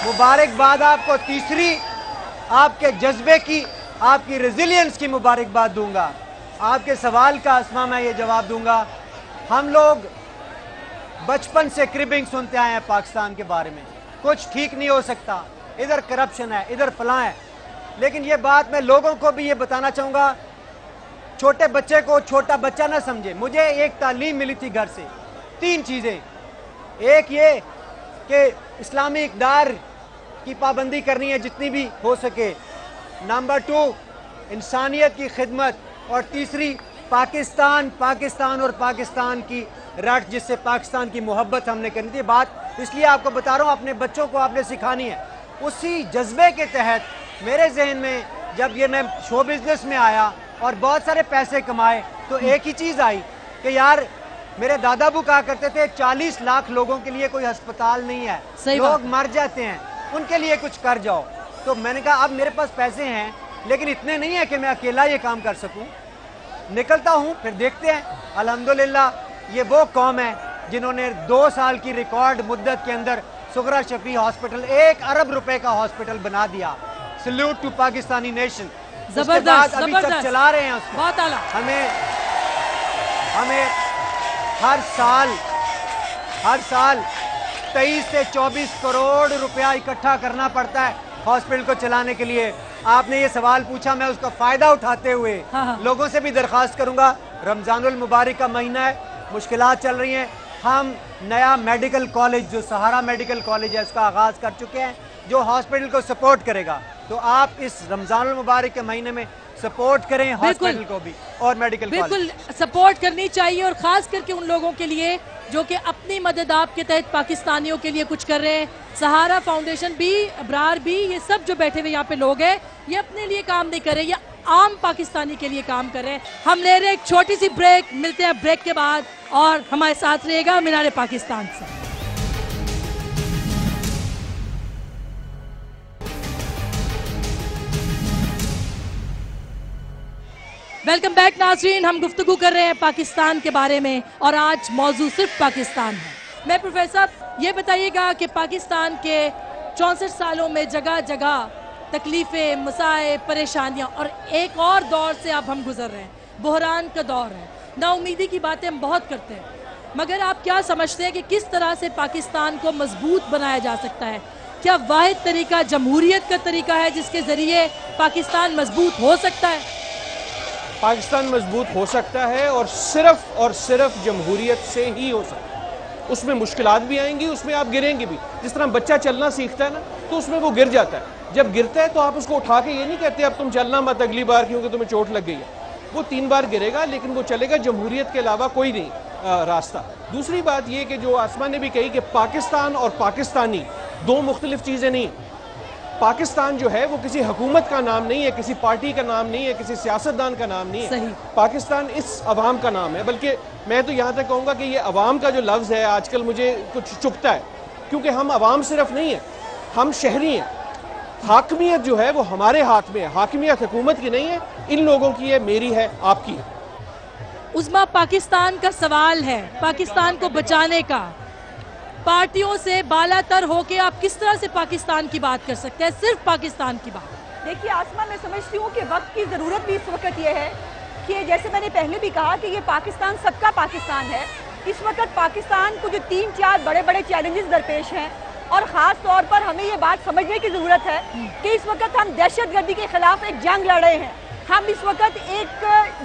मुबारकबाद आपको, तीसरी आपके जज्बे की, आपकी रेजिलियंस की मुबारकबाद दूंगा। आपके सवाल का अस्मा मैं ये जवाब दूंगा, हम लोग बचपन से क्रिबिंग सुनते आए हैं पाकिस्तान के बारे में, कुछ ठीक नहीं हो सकता, इधर करप्शन है, इधर फलां है। लेकिन ये बात मैं लोगों को भी ये बताना चाहूँगा, छोटे बच्चे को छोटा बच्चा ना समझे। मुझे एक तालीम मिली थी घर से, 3 चीज़ें। एक ये कि इस्लामी इक़दार की पाबंदी करनी है जितनी भी हो सके। नंबर 2 इंसानियत की खिदमत, और तीसरी पाकिस्तान, पाकिस्तान और पाकिस्तान की रट, जिससे पाकिस्तान की मोहब्बत हमने करनी थी। बात इसलिए आपको बता रहा हूँ, अपने बच्चों को आपने सिखानी है। उसी जज्बे के तहत मेरे जहन में जब ये मैं शो बिजनेस में आया और बहुत सारे पैसे कमाए, तो एक ही चीज़ आई कि यार, मेरे दादा बू कहा करते थे 40 लाख लोगों के लिए कोई अस्पताल नहीं है, लोग मर जाते हैं, उनके लिए कुछ कर जाओ। तो मैंने कहा अब मेरे पास पैसे हैं, लेकिन इतने नहीं है कि मैं अकेला ये काम कर सकूं। निकलता हूं, फिर देखते हैं। अल्हम्दुलिल्लाह ये वो कौम है जिन्होंने 2 साल की रिकॉर्ड मुद्दत के अंदर सुगरा शफी हॉस्पिटल, 1 अरब रुपए का हॉस्पिटल बना दिया। Salute to Pakistani nation. जबरदस्त, अभी तक चला रहे हैं उसको। बहुत आला। हमें हर साल 23 से 24 करोड़ रुपया इकट्ठा करना पड़ता है हॉस्पिटल को चलाने के लिए। आपने ये सवाल पूछा, मैं उसका फायदा उठाते हुए लोगों से भी दरख्वास्त करूंगा, रमजानुल मुबारक का महीना है, मुश्किलात चल रही हैं, हम नया मेडिकल कॉलेज जो सहारा मेडिकल कॉलेज है उसका आगाज कर चुके हैं, जो हॉस्पिटल को सपोर्ट करेगा। तो आप इस रमजानुल मुबारक के महीने में सपोर्ट करें हॉस्पिटल को भी और मेडिकल कॉलेज। बिल्कुल सपोर्ट करनी चाहिए, और खास करके उन लोगों के लिए जो कि अपनी मदद आपके तहत पाकिस्तानियों के लिए कुछ कर रहे हैं। सहारा फाउंडेशन भी, अब्रार भी, ये सब जो बैठे हुए यहाँ पे लोग हैं, ये अपने लिए काम नहीं कर रहे, ये आम पाकिस्तानी के लिए काम कर रहे हैं। हम ले रहे एक छोटी सी ब्रेक, मिलते हैं ब्रेक के बाद, और हमारे साथ रहेगा मीनार पाकिस्तान से। वेलकम बैक नाज़रीन, हम गुफ्तगू कर रहे हैं पाकिस्तान के बारे में, और आज मौजू सिर्फ पाकिस्तान है। मैं प्रोफेसर ये बताइएगा कि पाकिस्तान के 64 सालों में जगह जगह तकलीफ़ें, मसाए, परेशानियां, और एक और दौर से अब हम गुजर रहे हैं, बहरान का दौर है। नाउमीदी की बातें हम बहुत करते हैं, मगर आप क्या समझते हैं कि किस तरह से पाकिस्तान को मजबूत बनाया जा सकता है? क्या वाहिद तरीका जमहूरियत का तरीका है जिसके ज़रिए पाकिस्तान मजबूत हो सकता है? पाकिस्तान मजबूत हो सकता है, और सिर्फ जमहूरियत से ही हो सकता है। उसमें मुश्किलात भी आएंगी, उसमें आप गिरेंगे भी। जिस तरह बच्चा चलना सीखता है ना, तो उसमें वो गिर जाता है। जब गिरता है तो आप उसको उठा के ये नहीं कहते अब तुम चलना मत अगली बार क्योंकि तुम्हें चोट लग गई है। वो 3 बार गिरेगा, लेकिन वो चलेगा। जमहूरियत के अलावा कोई नहीं रास्ता। दूसरी बात ये कि जो आसमा ने भी कही कि पाकिस्तान और पाकिस्तानी 2 मुख्तलिफ चीज़ें नहीं। पाकिस्तान जो है वो किसी हुकूमत का नाम नहीं है, किसी पार्टी का नाम नहीं है, किसी सियासतदान का नाम नहीं है। पाकिस्तान इस अवाम का नाम है। बल्कि मैं तो यहाँ तक कहूँगा कि ये अवाम का जो लफ्ज़ है आजकल मुझे कुछ चुभता है, क्योंकि हम अवाम सिर्फ नहीं है, हम शहरी हैं। हाकमियत जो है वो हमारे हाथ में है, हाकमियत हुकूमत की नहीं है, इन लोगों की है, मेरी है, आपकी है। उस्मा, पाकिस्तान का सवाल है, पाकिस्तान को बचाने का। पार्टियों से बालातर होके आप किस तरह से पाकिस्तान की बात कर सकते हैं, सिर्फ पाकिस्तान की बात? देखिए आसमा, मैं समझती हूँ कि वक्त की ज़रूरत भी इस वक्त ये है कि जैसे मैंने पहले भी कहा कि ये पाकिस्तान सबका पाकिस्तान है। इस वक्त पाकिस्तान को जो 3-4 बड़े बड़े चैलेंजेस दरपेश हैं, और ख़ास तौर पर हमें ये बात समझने की ज़रूरत है कि इस वक्त हम दहशतगर्दी के ख़िलाफ़ एक जंग लड़ रहे हैं। हम इस वक्त एक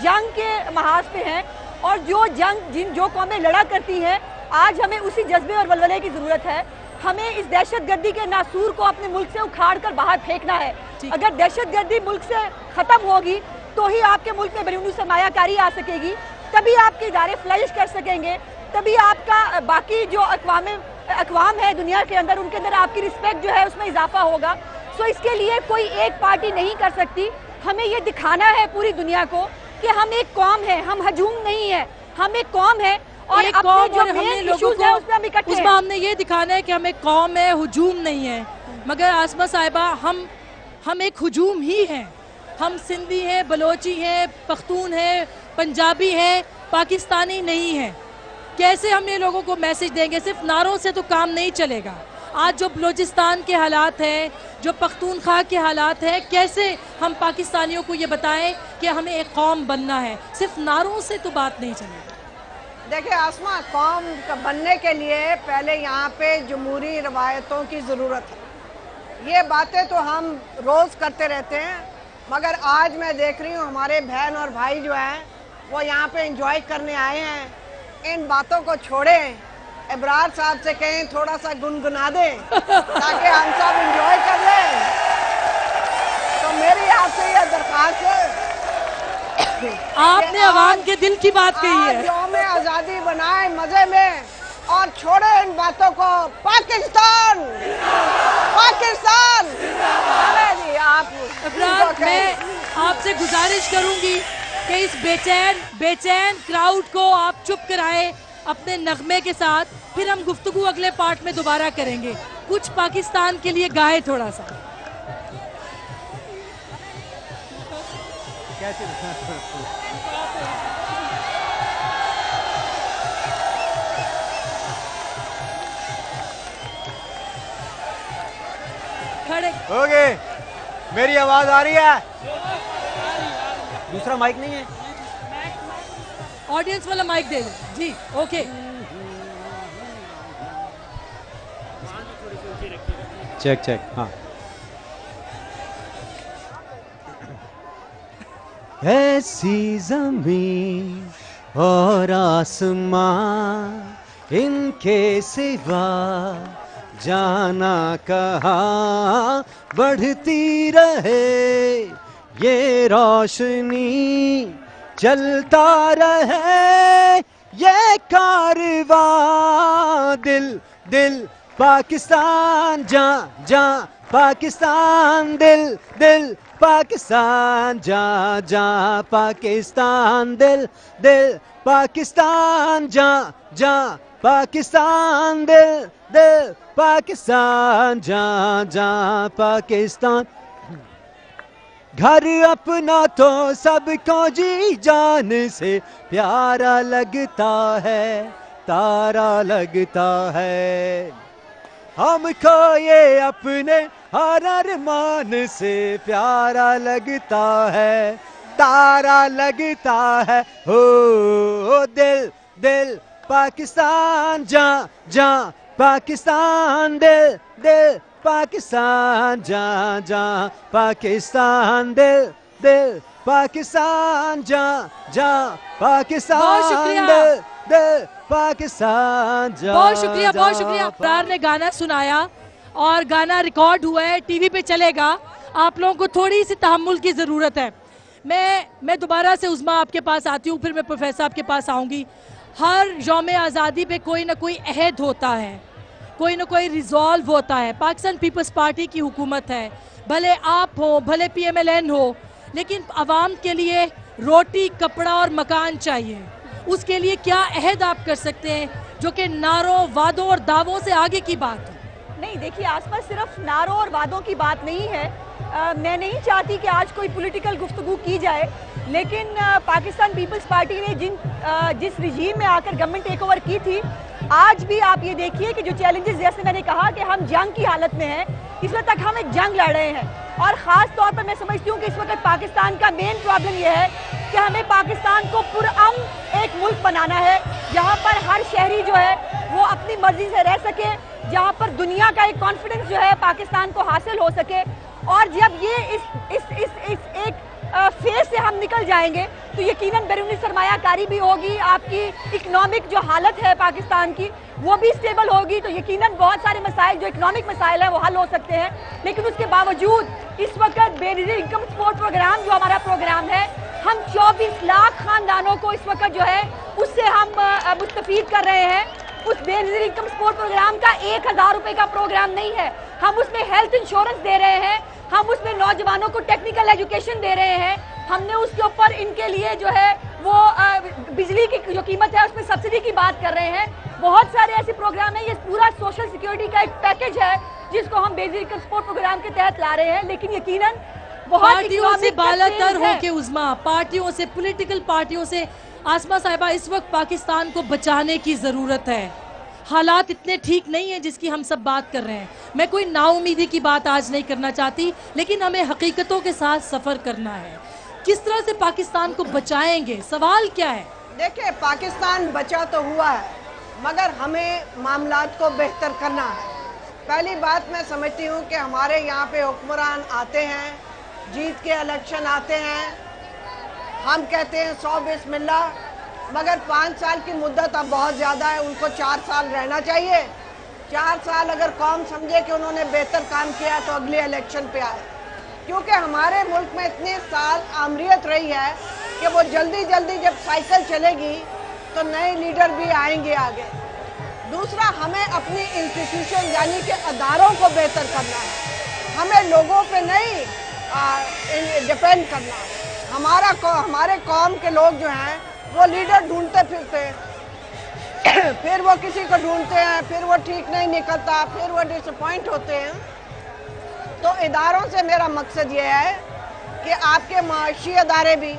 जंग के महाज पे हैं, और जो जंग जो कौमें लड़ा करती हैं, आज हमें उसी जज्बे और वलवले की ज़रूरत है। हमें इस दहशतगर्दी के नासूर को अपने मुल्क से उखाड़ कर बाहर फेंकना है। अगर दहशतगर्दी मुल्क से ख़त्म होगी तो ही आपके मुल्क में बैरूनी सरमायाकारी आ सकेगी, तभी आपके इदारे फ्लरिश कर सकेंगे, तभी आपका बाकी जो अक़वाम है दुनिया के अंदर, उनके अंदर आपकी रिस्पेक्ट जो है उसमें इजाफा होगा। सो इसके लिए कोई एक पार्टी नहीं कर सकती। हमें ये दिखाना है पूरी दुनिया को कि हम एक कौम है, हम हजूम नहीं है, हम एक कौम है, और एक कौम, और हमने लोगों को उसमें हमने ये दिखाना है कि हम एक कौम है, हुजूम नहीं है। मगर आसमा साहिबा, हम एक हुजूम ही हैं। हम सिंधी हैं, बलोची हैं, पख्तून हैं, पंजाबी हैं, पाकिस्तानी नहीं हैं। कैसे हम ये लोगों को मैसेज देंगे? सिर्फ नारों से तो काम नहीं चलेगा। आज जो बलूचिस्तान के हालात हैं, जो पख्तूनख्वा के हालात हैं, कैसे हम पाकिस्तानियों को ये बताएं कि हमें एक कौम बनना है? सिर्फ नारों से तो बात नहीं चलेगी। देखिए आसमा, कौम बनने के लिए पहले यहाँ पे जमहूरी रवायतों की ज़रूरत है। ये बातें तो हम रोज़ करते रहते हैं, मगर आज मैं देख रही हूँ हमारे बहन और भाई जो हैं वो यहाँ पे एंजॉय करने आए हैं। इन बातों को छोड़ें, इब्रार साहब से कहें थोड़ा सा गुनगुना दें ताकि हम सब एंजॉय कर लें। तो मेरी आपसे यह दरख्वास्त है, आपने अवाम के दिल की बात कही है। यौम आज़ादी बनाए मजे में और छोड़े इन बातों को। पाकिस्तान पाकिस्तान। जी आप इब्रार, मैं आपसे गुजारिश करूंगी कि इस बेचैन क्राउड को आप चुप कराएं अपने नगमे के साथ, फिर हम गुफ्तगू अगले पार्ट में दोबारा करेंगे। कुछ पाकिस्तान के लिए गाए थोड़ा सा। खड़े ओके, मेरी आवाज आ रही है? दूसरा माइक नहीं है? ऑडियंस वाला माइक दे दो जी। ओके, चेक हाँ। ऐसी जमीन और आसमां इनके सिवा जाना कहाँ, बढ़ती रहे ये रोशनी, चलता रहे ये कारवां। दिल दिल पाकिस्तान, जा जा पाकिस्तान, दिल दिल पाकिस्तान, जा जा पाकिस्तान, दिल दिल पाकिस्तान, जा जा पाकिस्तान, दिल दिल पाकिस्तान, जा जा पाकिस्तान। घर अपना तो सबको जी जान से प्यारा लगता है, तारा लगता है। हमको ये अपने हर अरमान से प्यारा लगता है, तारा लगता है। हो दिल दिल पाकिस्तान, जा जा पाकिस्तान, दिल दिल पाकिस्तान, जा जा पाकिस्तान, दिल दिल पाकिस्तान, जा जा पाकिस्तान, दिल दिल पाकिस्तान, जा। बहुत शुक्रिया। इब्रार ने गाना सुनाया और गाना रिकॉर्ड हुआ है, टीवी पे चलेगा। आप लोगों को थोड़ी सी तहम्मुल की ज़रूरत है। मैं दोबारा से उस्मा आपके पास आती हूँ, फिर मैं प्रोफेसर आपके पास आऊँगी। हर यौम आज़ादी पे कोई ना कोई अहद होता है, कोई ना कोई रिजॉल्व होता है। पाकिस्तान पीपल्स पार्टी की हुकूमत है, भले आप हो, भले PMLN हो, लेकिन आवाम के लिए रोटी, कपड़ा और मकान चाहिए। उसके लिए क्या अहद आप कर सकते हैं जो कि नारों, वादों और दावों से आगे की बात हो? नहीं, देखिए आसमा, सिर्फ नारों और वादों की बात नहीं है। मैं नहीं चाहती कि आज कोई पॉलिटिकल गुफ्तगू की जाए, लेकिन पाकिस्तान पीपल्स पार्टी ने जिस रिजीम में आकर गवर्नमेंट टेक ओवर की थी, आज भी आप ये देखिए कि जो चैलेंजेस, जैसे मैंने कहा कि हम जंग की हालत में हैं, इस वक्त तक हम एक जंग लड़ रहे हैं। और ख़ास तौर पर मैं समझती हूँ कि इस वक्त पाकिस्तान का मेन प्रॉब्लम ये है कि हमें पाकिस्तान को पुरअमन एक मुल्क बनाना है, जहाँ पर हर शहरी जो है वो अपनी मर्जी से रह सके, जहाँ पर दुनिया का एक कॉन्फिडेंस जो है पाकिस्तान को हासिल हो सके। और जब ये इस एक फेज से हम निकल जाएंगे तो यकीनन बैरूनी सरमायाकारी भी होगी, आपकी इकोनॉमिक जो हालत है पाकिस्तान की वो भी स्टेबल होगी, तो यकीनन बहुत सारे मसाइल जो इकोनॉमिक मसाइल हैं वो हल हो सकते हैं। लेकिन उसके बावजूद इस वक्त बेनज़ीर इनकम सपोर्ट प्रोग्राम जो हमारा प्रोग्राम है, हम 24 लाख खानदानों को इस वक्त जो है उससे हम मुस्तफीद कर रहे हैं। उस बेनज़ीर इनकम सपोर्ट प्रोग्राम का 1000 रुपये का प्रोग्राम नहीं है, हम उसमें हेल्थ इंश्योरेंस दे रहे हैं, हम उसमें नौजवानों को टेक्निकल एजुकेशन दे रहे हैं, हमने उसके ऊपर इनके लिए जो है वो बिजली की जो कीमत है उसमें सब्सिडी की बात कर रहे हैं। बहुत सारे ऐसे प्रोग्राम हैं, ये पूरा सोशल सिक्योरिटी का एक पैकेज है जिसको हम बेसिक इनकम सपोर्ट प्रोग्राम के तहत ला रहे हैं। लेकिन यकीनन बहुत पार्टियों से बालातर होके उस्मा, पार्टियों से, पॉलिटिकल पार्टियों से, आसमा साहिबा, इस वक्त पाकिस्तान को बचाने की ज़रूरत है। हालात इतने ठीक नहीं है जिसकी हम सब बात कर रहे हैं। मैं कोई नाउमीदी की बात आज नहीं करना चाहती, लेकिन हमें हकीकतों के साथ सफर करना है। किस तरह से पाकिस्तान को बचाएंगे, सवाल क्या है? देखिए, पाकिस्तान बचा तो हुआ है, मगर हमें मामलात को बेहतर करना है। पहली बात मैं समझती हूँ कि हमारे यहाँ पे हुक्मरान आते हैं, जीत के इलेक्शन आते हैं, हम कहते हैं 100 बिस्मिल्लाह, मगर 5 साल की मुद्दत अब बहुत ज़्यादा है, उनको 4 साल रहना चाहिए। 4 साल अगर कौम समझे कि उन्होंने बेहतर काम किया तो अगले इलेक्शन पे आए, क्योंकि हमारे मुल्क में इतने साल आमरीत रही है कि वो जल्दी जल्दी जब साइकिल चलेगी तो नए लीडर भी आएंगे आगे। दूसरा, हमें अपनी इंस्टीट्यूशन यानी कि अदारों को बेहतर करना है, हमें लोगों पे नहीं डिपेंड करना। हमारे कौम के लोग जो हैं वो लीडर ढूंढते फिरते हैं, फिर वो किसी को ढूंढते हैं, फिर वो ठीक नहीं निकलता, फिर वो डिसअपॉइंट होते हैं। तो इदारों से मेरा मकसद ये है कि आपके माशी अदारे भी,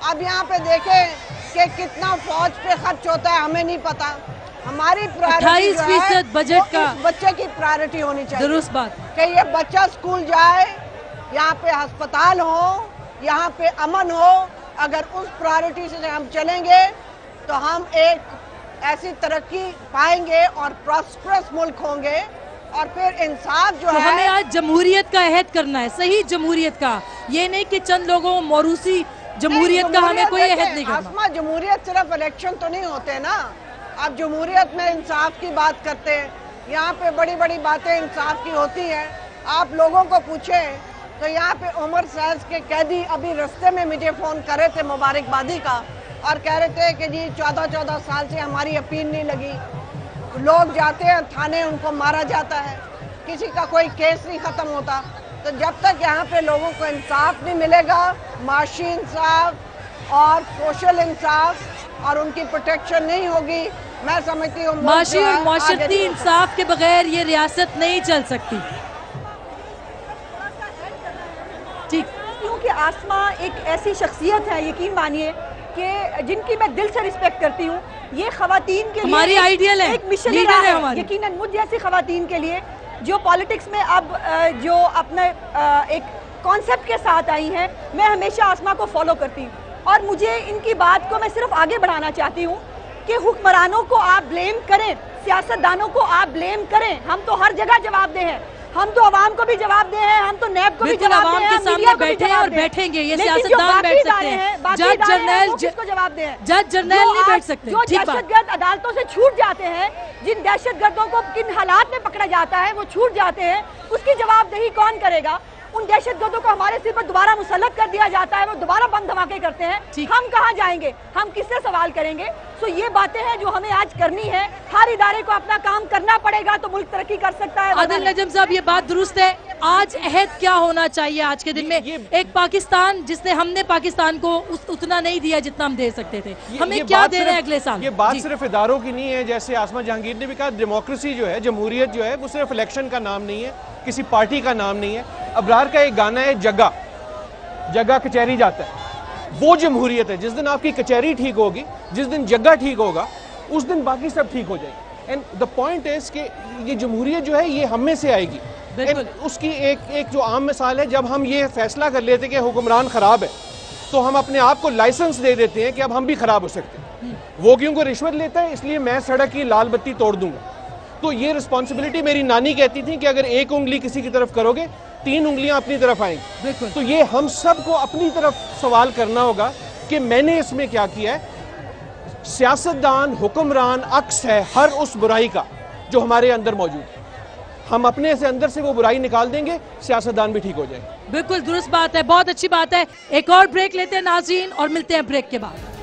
अब यहाँ पे देखें कि कितना फौज पे खर्च होता है, हमें नहीं पता। हमारी प्रायोरिटी 28% बजट का बच्चे की प्रायोरिटी होनी चाहिए। दुरुस्त बात कि ये बच्चा स्कूल जाए, यहाँ पे अस्पताल हो, यहाँ पे अमन हो। अगर उस प्रायोरिटी से हम चलेंगे तो हम एक ऐसी तरक्की पाएंगे और प्रॉस्परस मुल्क होंगे। और फिर इंसाफ जो तो है, हमें आज जमहूरियत का अहद करना है, सही जमहूरियत का, ये नहीं कि चंद लोगों मौरूसी जमहूरियत का हमें कोई अहद नहीं करना। आसमा, जमहूरियत सिर्फ इलेक्शन तो नहीं होते ना। अब जमहूरियत में इंसाफ की बात करते हैं, यहाँ पे बड़ी बड़ी बातें इंसाफ की होती हैं। आप लोगों को पूछें तो यहाँ पे उमर सैज के कैदी अभी रास्ते में मुझे फ़ोन कर रहे थे मुबारकबादी का, और कह रहे थे कि जी 14-14 साल से हमारी अपील नहीं लगी। लोग जाते हैं थाने, उनको मारा जाता है, किसी का कोई केस नहीं ख़त्म होता। तो जब तक यहाँ पे लोगों को इंसाफ नहीं मिलेगा, माशी इंसाफ और सोशल इंसाफ और उनकी प्रोटेक्शन नहीं होगी, मैं समझती हूँ माशी और माशरती इंसाफ के बगैर ये रियासत नहीं चल सकती। ठीक, क्योंकि आसमा एक ऐसी शख्सियत है, यकीन मानिए कि जिनकी मैं दिल से रिस्पेक्ट करती हूँ। ये खवातीन के हमारी लिए आइडियल है, एक मिशन लीडर है हमारी। यकीनन मुझ जैसी खवातीन के लिए जो पॉलिटिक्स में अब जो अपने एक कॉन्सेप्ट के साथ आई हैं, मैं हमेशा आसमा को फॉलो करती हूँ। और मुझे इनकी बात को मैं सिर्फ आगे बढ़ाना चाहती हूँ कि हुक्मरानों को आप ब्लेम करें, सियासतदानों को आप ब्लेम करें, हम तो हर जगह जवाबदेह हैं। हम तो आवाम को भी जवाबदेह हैं, हम तो नैब को भी जवाबदेह हैं, के सामने बैठे हैं और बैठेंगे। ये सियासतदान बैठ सकते हैं, जज जनरल किसको जवाबदेह हैं? जज जनरल नहीं बैठ सकते। जो दहशतगर्द अदालतों से छूट जाते हैं, जिन दहशतगर्दों को किन हालात में पकड़ा जाता है वो छूट जाते हैं, उसकी जवाबदेही कौन करेगा? उन दहशतगर्दों को हमारे सिर पर दोबारा मुसल्लत कर दिया जाता है, वो दोबारा बम धमाके करते हैं। हम कहाँ जाएंगे? हम किससे सवाल करेंगे? सो ये बातें हैं जो हमें आज करनी है। हर इदारे को अपना काम करना पड़ेगा तो मुल्क तरक्की कर सकता है। आदिल नजम साहब, ये बात दुरुस्त है। आज अहद क्या होना चाहिए आज के दिन में? एक पाकिस्तान जिसने, हमने पाकिस्तान को उतना नहीं दिया जितना हम दे सकते थे, हमें क्या दे रहे हैं अगले साल? ये बात सिर्फ इदारों की नहीं है, जैसे आसमा जहांगीर ने भी कहा, डेमोक्रेसी जो है, जमहूरियत जो है, वो सिर्फ इलेक्शन का नाम नहीं है, किसी पार्टी का नाम नहीं है। अबरार का एक गाना है, जगह जगह कचहरी जाता है, वो जमहूरियत है। जिस दिन आपकी कचहरी ठीक होगी, जिस दिन जगह ठीक होगा, उस दिन बाकी सब ठीक हो जाएगी। एंड द पॉइंट इज कि ये जमहूरियत जो है ये हम में से आएगी। उसकी एक जो आम मिसाल है, जब हम ये फैसला कर लेते कि हुक्मरान खराब है, तो हम अपने आप को लाइसेंस दे देते हैं कि अब हम भी खराब हो सकते हैं। वो क्योंकि रिश्वत लेता है, इसलिए मैं सड़क की लाल बत्ती तोड़ दूंगा। तो ये रिस्पॉन्सिबिलिटी, मेरी नानी कहती थी कि अगर एक उंगली किसी की तरफ करोगे, 3 उंगलियां अपनी तरफ आएंगी। तो ये हम सबको अपनी तरफ सवाल करना होगा कि मैंने इसमें क्या किया है। सियासतदान, हुक्मरान अक्स है हर उस बुराई का जो हमारे अंदर मौजूद है। हम अपने से अंदर से वो बुराई निकाल देंगे, सियासतदान भी ठीक हो जाएंगे। बिल्कुल दुरुस्त बात है, बहुत अच्छी बात है। एक और ब्रेक लेते हैं नाज़रीन और मिलते हैं ब्रेक के बाद।